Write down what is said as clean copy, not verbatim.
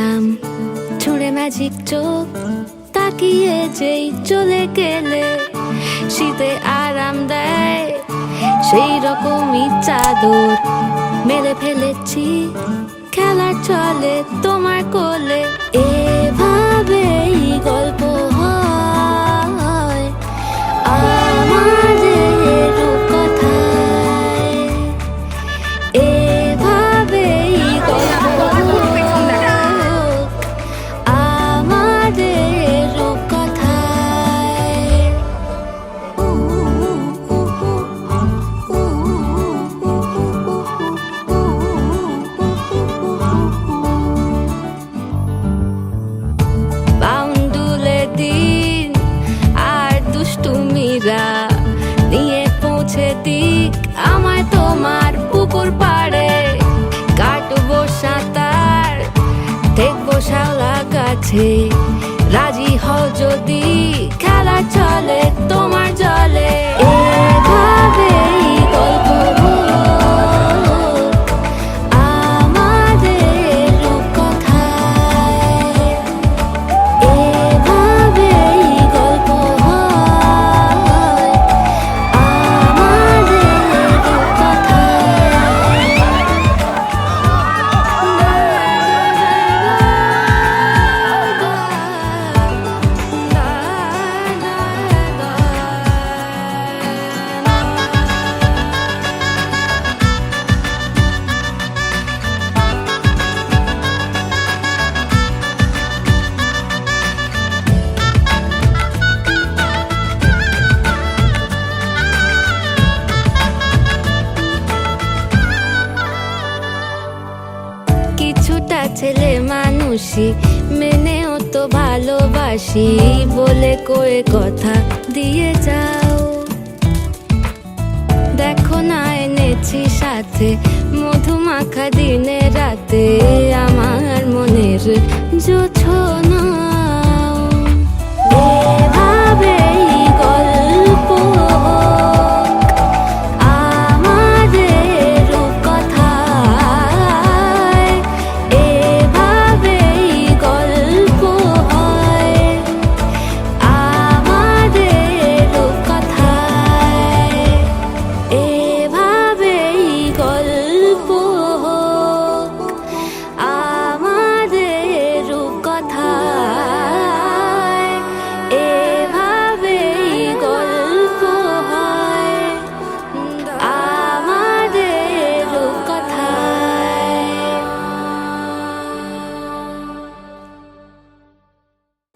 ছিলাম, ছুঁড়ে ম্যাজিক চোখ তাকিয়ে যেই চলে গেলে শীতে আরাম দেয় সেই রকমই চাদর মেলে ফেলেছি খেলার চলে তোমার কোলে। এভাবেই গল্প হয় আমাদের রূপকথায়, এভাবেই গল্প হোক আমাদের রূপকথায়। বাউন্ডুলে দিন আর দুষ্টুমিরা নিয়ে পৌঁছে দিক আমায় তোমার পুকুর পাড়ে। কাটবো সাঁতার, দেখবো শাওলা গাছে, রাজি হও যদি খেলা চলে তোমার জলে। এভাবেই গল্প হোক আমাদের রূপকথায়, এভাবেই গল্প হয় আমাদের কিছুটা ছেলে মানুষই মেনেও তো ভালোবাসি বলে কয়ে কথা দিয়ে যাও। দেখো না এনেছি সাথে মধুমাখা দিনে রাতে আমার মনের জোছর।